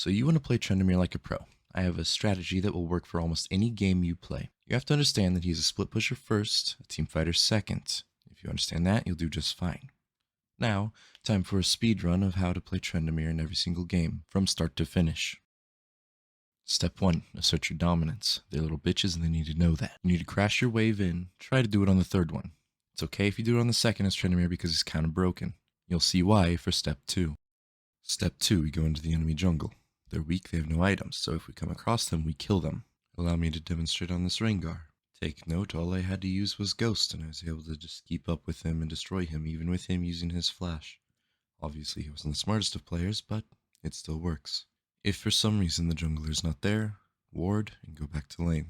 So you want to play Tryndamere like a pro. I have a strategy that will work for almost any game you play. You have to understand that he's a split pusher first, a team fighter second. If you understand that, you'll do just fine. Now, time for a speed run of how to play Tryndamere in every single game, from start to finish. Step 1. Assert your dominance. They're little bitches and they need to know that. You need to crash your wave in. Try to do it on the third one. It's okay if you do it on the second as Tryndamere because he's kind of broken. You'll see why for step 2. Step 2, we go into the enemy jungle. They're weak, they have no items, so if we come across them, we kill them. Allow me to demonstrate on this Rengar. Take note, all I had to use was Ghost, and I was able to just keep up with him and destroy him, even with him using his flash. Obviously, he wasn't the smartest of players, but it still works. If for some reason the jungler's not there, ward and go back to lane.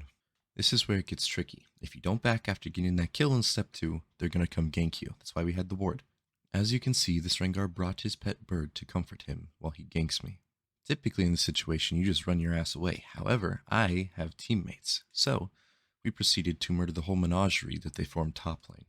This is where it gets tricky. If you don't back after getting that kill in step 2, they're gonna come gank you. That's why we had the ward. As you can see, this Rengar brought his pet bird to comfort him while he ganks me. Typically in this situation, you just run your ass away. However, I have teammates, so we proceeded to murder the whole menagerie that they formed top lane.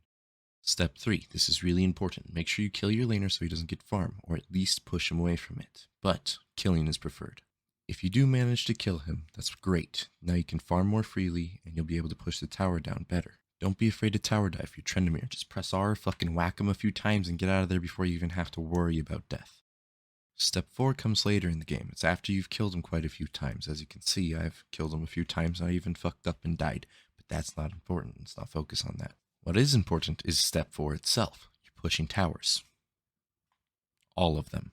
Step 3, this is really important. Make sure you kill your laner so he doesn't get farm, or at least push him away from it. But killing is preferred. If you do manage to kill him, that's great. Now you can farm more freely, and you'll be able to push the tower down better. Don't be afraid to tower dive if you're Tryndamere. Just press R, fucking whack him a few times, and get out of there before you even have to worry about death. Step 4 comes later in the game. It's after you've killed him quite a few times. As you can see, I've killed him a few times, and I even fucked up and died. But that's not important. Let's not focus on that. What is important is step 4 itself. You're pushing towers. All of them.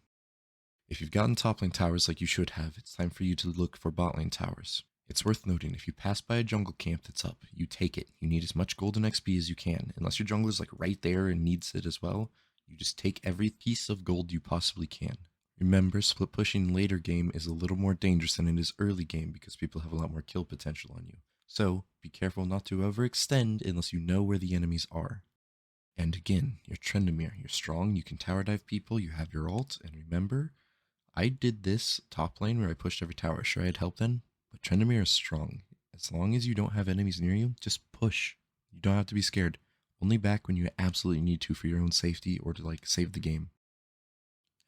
If you've gotten top lane towers like you should have, it's time for you to look for bot lane towers. It's worth noting, if you pass by a jungle camp that's up, you take it. You need as much golden XP as you can. Unless your jungler's like right there and needs it as well, you just take every piece of gold you possibly can. Remember, split pushing later game is a little more dangerous than it is early game because people have a lot more kill potential on you. So, be careful not to overextend unless you know where the enemies are. And again, you're Tryndamere, you're strong, you can tower dive people, you have your ult, and remember, I did this top lane where I pushed every tower. Sure, I had help then, but Tryndamere is strong. As long as you don't have enemies near you, just push. You don't have to be scared. Only back when you absolutely need to for your own safety or to like save the game.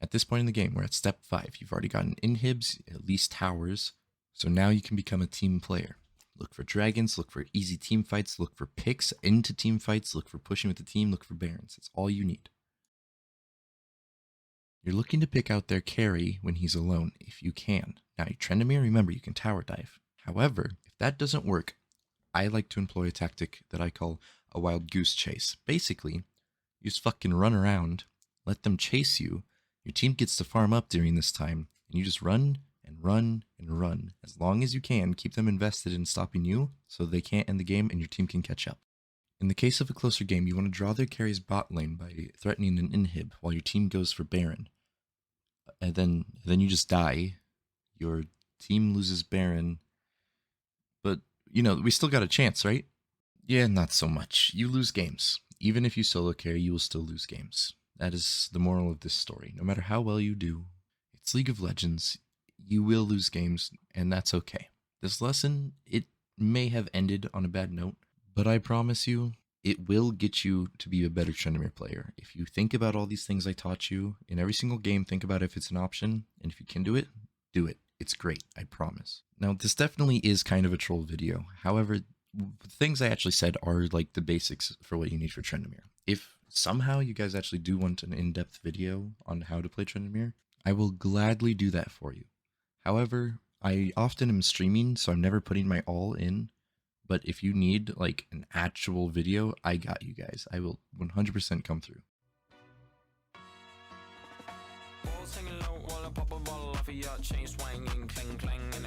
At this point in the game, we're at step 5. You've already gotten inhibs, at least towers, so now you can become a team player. Look for dragons, look for easy team fights, look for picks into team fights, look for pushing with the team, look for barons. That's all you need. You're looking to pick out their carry when he's alone, if you can. Now, Tryndamere, remember, you can tower dive. However, if that doesn't work, I like to employ a tactic that I call a wild goose chase. Basically, you just fucking run around, let them chase you. Your team gets to farm up during this time, and you just run and run and run. As long as you can, keep them invested in stopping you so they can't end the game and your team can catch up. In the case of a closer game, you want to draw their carry's bot lane by threatening an inhib while your team goes for Baron. And then you just die. Your team loses Baron. But, you know, we still got a chance, right? Yeah, not so much. You lose games. Even if you solo carry, you will still lose games. That is the moral of this story. No matter how well you do, it's League of Legends. You will lose games, and that's okay. This lesson, it may have ended on a bad note, but I promise you, it will get you to be a better Tryndamere player. If you think about all these things I taught you, in every single game, think about if it's an option, and if you can do it, do it. It's great, I promise. Now, this definitely is kind of a troll video. However, the things I actually said are like the basics for what you need for Tryndamere. If somehow you guys actually do want an in-depth video on how to play Tryndamere, I will gladly do that for you. However, I often am streaming, so I'm never putting my all in. But if you need like an actual video, I got you guys. I will 100% come through. Balls hanging low while I pop a bottle off of your chain swinging, clang clang, and